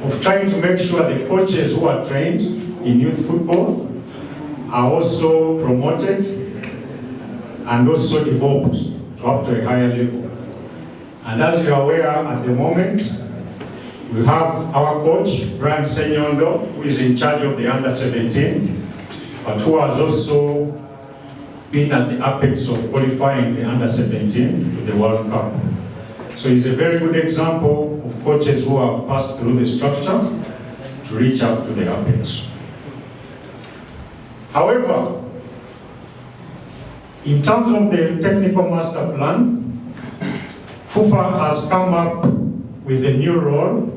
of trying to make sure the coaches who are trained in youth football are also promoted and also developed to up to a higher level. And as you are aware, at the moment, we have our coach, Brian Senyondo, who is in charge of the under-17, but who has also been at the apex of qualifying the under-17 to the World Cup. So he's a very good example of coaches who have passed through the structure to reach out to the apex. However, in terms of the technical master plan, Fufa has come up with a new role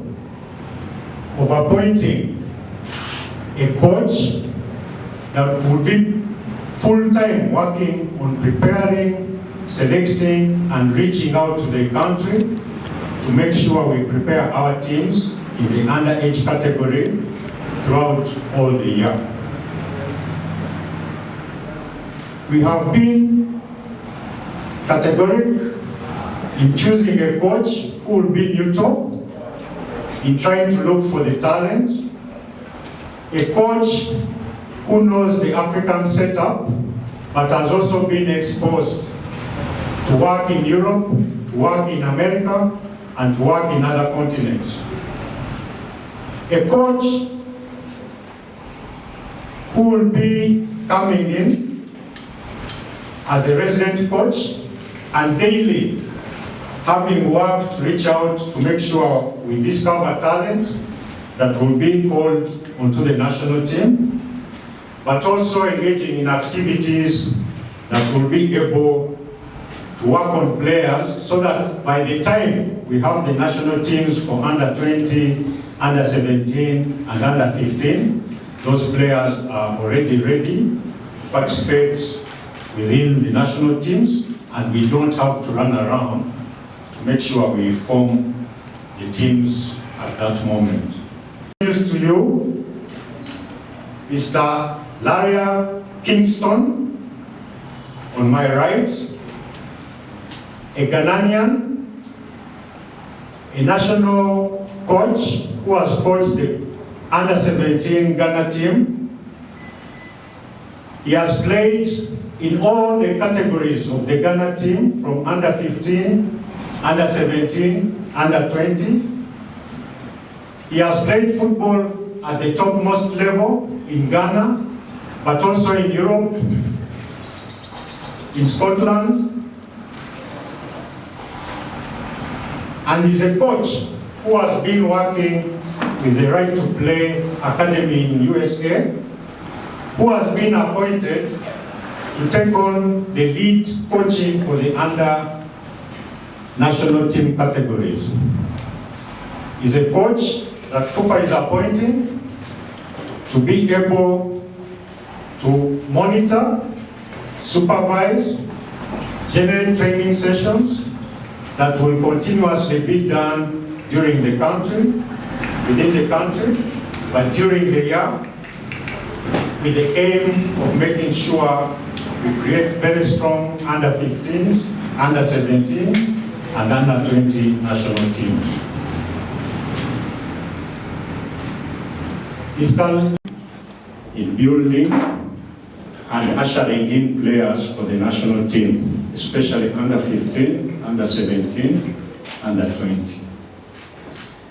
of appointing a coach that will be full-time working on preparing, selecting, and reaching out to the country to make sure we prepare our teams in the underage category throughout all the year. We have been categoric in choosing a coach who will be neutral in trying to look for the talent, a coach who knows the African setup but has also been exposed to work in Europe, to work in America, and to work in other continents. A coach who will be coming in as a resident coach and daily having worked to reach out to make sure we discover talent that will be called onto the national team, but also engaging in activities that will be able to work on players so that by the time we have the national teams for under 20, under 17, and under 15, those players are already ready to participate within the national teams, and we don't have to run around to make sure we form the teams at that moment. News to you, Mr. Laryea Kingston, on my right, a Ghanaian, a national coach who has coached the under-17 Ghana team. He has played in all the categories of the Ghana team, from under 15, under 17, under 20. He has played football at the topmost level in Ghana, but also in Europe, in Scotland, and is a coach who has been working with the Right to Play Academy in USA, who has been appointed to take on the lead coaching for the under national team categories. He's a coach that Fufa is appointing to be able to monitor, supervise, generate training sessions that will continuously be done during the country, within the country, but during the year, with the aim of making sure we create very strong under 15s, under 17, and under 20 national teams. He's done in building and ushering in players for the national team, especially under 15, under 17, under 20.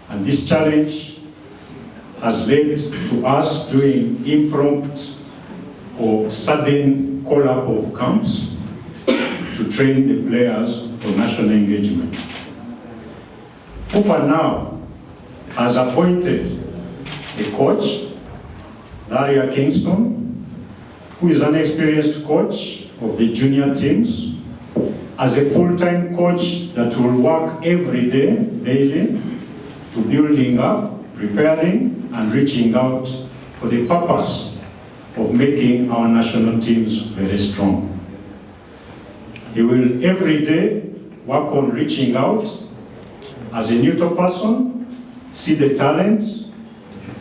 And this challenge has led to us doing impromptu or sudden call-up of camps to train the players for national engagement. Fufa now has appointed a coach, Laryea Kingston, who is an experienced coach of the junior teams, as a full-time coach that will work every day, daily, to building up, preparing, and reaching out for the purpose of making our national teams very strong. He will every day work on reaching out as a neutral person, see the talent,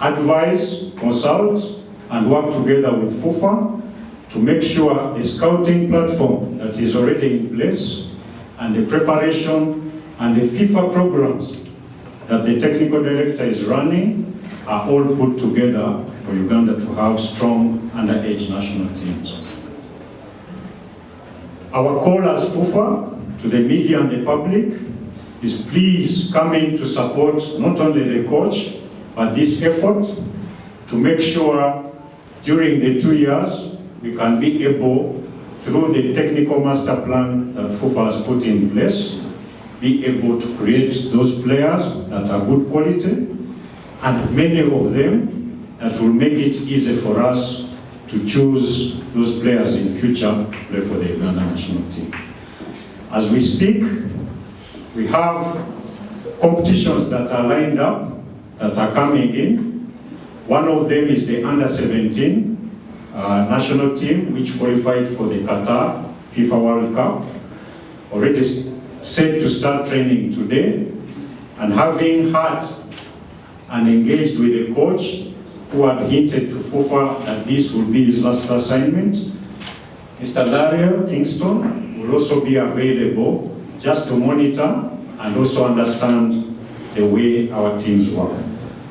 advise, consult, and work together with Fufa to make sure the scouting platform that is already in place and the preparation and the FIFA programs that the technical director is running are all put together for Uganda to have strong underage national teams. Our call as Fufa to the media and the public is please come in to support not only the coach, but this effort to make sure during the 2 years we can be able, through the technical master plan that Fufa has put in place, be able to create those players that are good quality, and many of them that will make it easy for us to choose those players in future to play for the Uganda national team. As we speak, we have competitions that are lined up, that are coming in. One of them is the under-17 national team, which qualified for the Qatar FIFA World Cup. Already set to start training today, and having had and engaged with a coach who had hinted to Fufa that this will be his last assignment, Mr. Laryea, Kingston, will also be available just to monitor and also understand the way our teams work.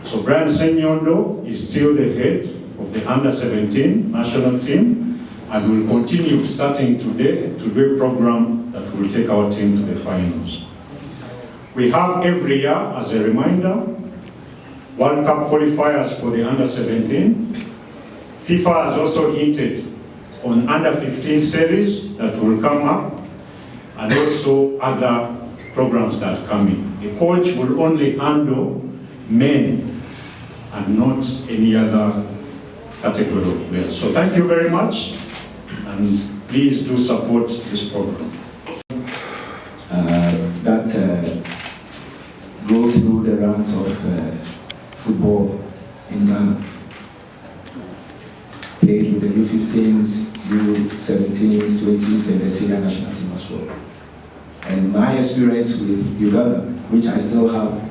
So Brian Senyondo is still the head of the under-17 national team, and will continue starting today to do a program that will take our team to the finals. We have every year, as a reminder, World Cup qualifiers for the under-17. FIFA has also hinted on under-15 series that will come up, and also other programs that come in. The coach will only handle men and not any other category of players. So thank you very much, and please do support this program. Go through the ranks of football in Ghana. Played with the U15s, U17s, U20s, and the senior national team as well. And my experience with Uganda, which I still have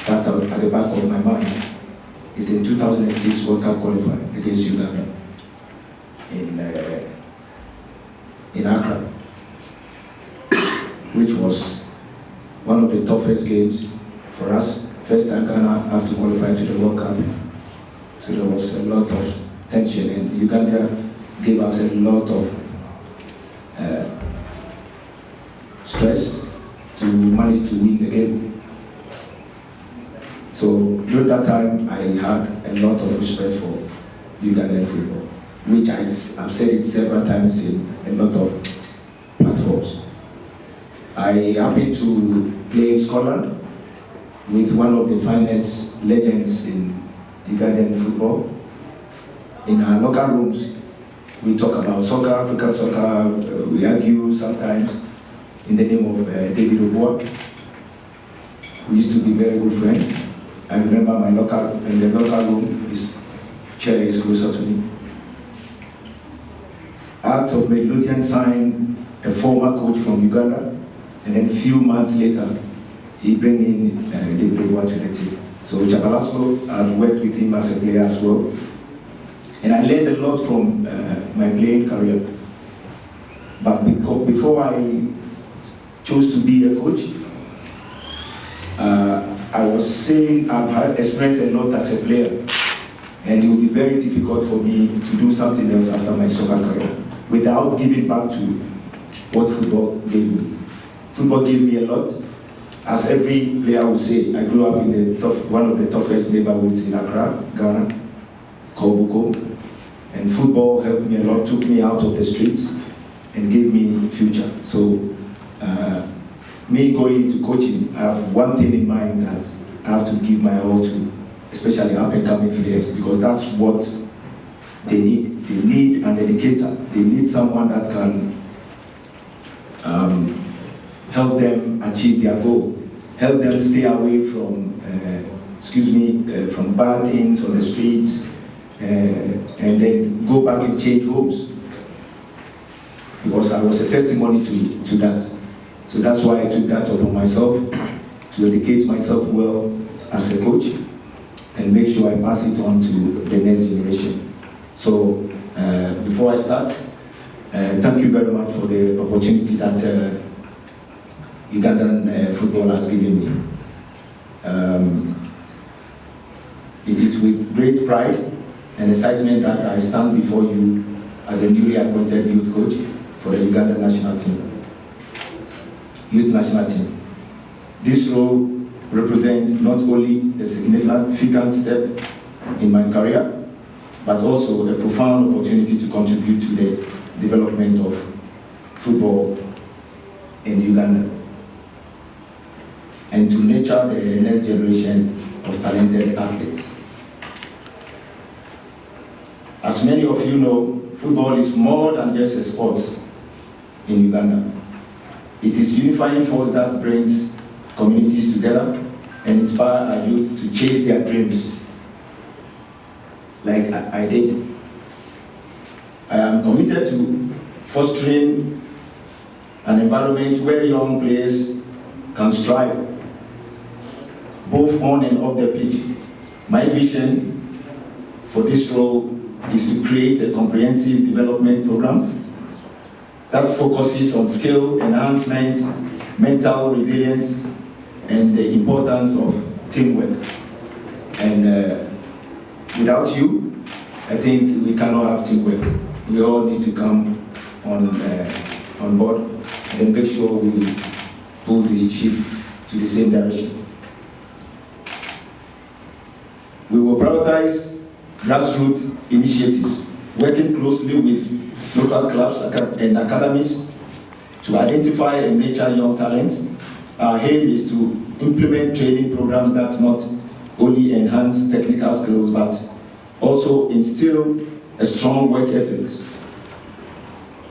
that at the back of my mind, is in 2006 World Cup qualifying against Uganda in Accra, which was one of the toughest games for us. First time Ghana have to qualify to the World Cup, so there was a lot of tension, and Uganda gave us a lot of stress to manage to win the game. So during that time, I had a lot of respect for Ugandan football, which I've said it several times in a lot of platforms. I happened to play in Scotland with one of the finest legends in Ugandan football. In our locker rooms, we talk about soccer, African soccer, we argue sometimes in the name of David Oboa. We used to be very good friends. I remember in the locker room, his chair is closer to me. Acts of Midlothian signed a former coach from Uganda, and then a few months later, he bring in David Oboa to the team. So Chabalasco, I've worked with him as a player as well. And I learned a lot from my playing career. But before I chose to be a coach, I was saying I've had experienced a lot as a player, and it would be very difficult for me to do something else after my soccer career without giving back to what football gave me. Football gave me a lot. As every player would say, I grew up in one of the toughest neighborhoods in Accra, Ghana, called Buko. And football helped me a lot, took me out of the streets and gave me a future. So me going into coaching, I have one thing in mind that I have to give my all to, especially up and coming players, because that's what they need. They need an educator. They need someone that can help them achieve their goals, help them stay away from, from bad things on the streets, and then go back and change homes. Because I was a testimony to that. So that's why I took that upon myself, to educate myself well as a coach, and make sure I pass it on to the next generation. So before I start, thank you very much for the opportunity that Ugandan football has given me. It is with great pride and excitement that I stand before you as the newly appointed youth coach for the Uganda national team, youth national team. This role represents not only a significant step in my career, but also a profound opportunity to contribute to the development of football in Uganda and to nurture the next generation of talented athletes. As many of you know, football is more than just a sport in Uganda. It is a unifying force that brings communities together and inspire our youth to chase their dreams, like I did. I am committed to fostering an environment where young players can strive, both on and off the pitch. My vision for this role is to create a comprehensive development program that focuses on skill enhancement, mental resilience, and the importance of teamwork. And without you, I think we cannot have teamwork. We all need to come on board and make sure we pull the ship to the same direction. We will prioritize grassroots initiatives, working closely with local clubs and academies to identify and nurture young talent. Our aim is to implement training programs that not only enhance technical skills, but also instill a strong work ethic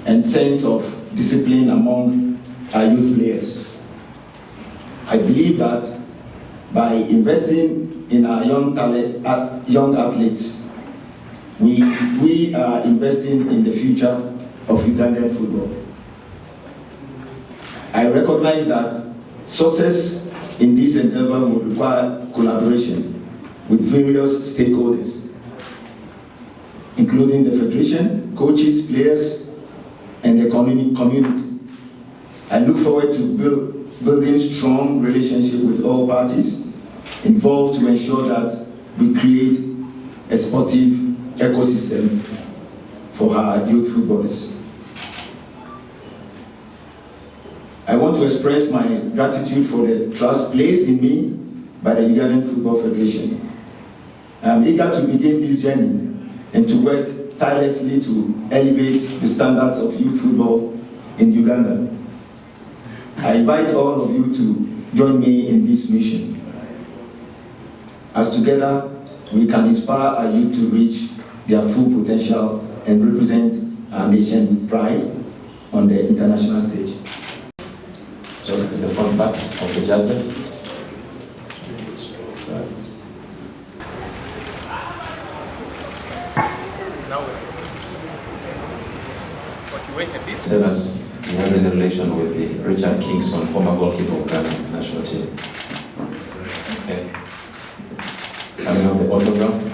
and sense of discipline among our youth players. I believe that by investing in our young athletes, we are investing in the future of Ugandan football. I recognize that success in this endeavor will require collaboration with various stakeholders, including the federation, coaches, players, and the community. I look forward to building strong relationships with all parties involved to ensure that we create a sportive ecosystem for our youth footballers. I want to express my gratitude for the trust placed in me by the Ugandan Football Federation. I am eager to begin this journey and to work tirelessly to elevate the standards of youth football in Uganda. I invite all of you to join me in this mission, as together we can inspire our youth to reach their full potential and represent our nation with pride on the international stage. Just in the front back of the jersey. Tell us, he has any relation with the Richard Kingston, former goalkeeper of Ghana national team. Okay. Coming on the autograph.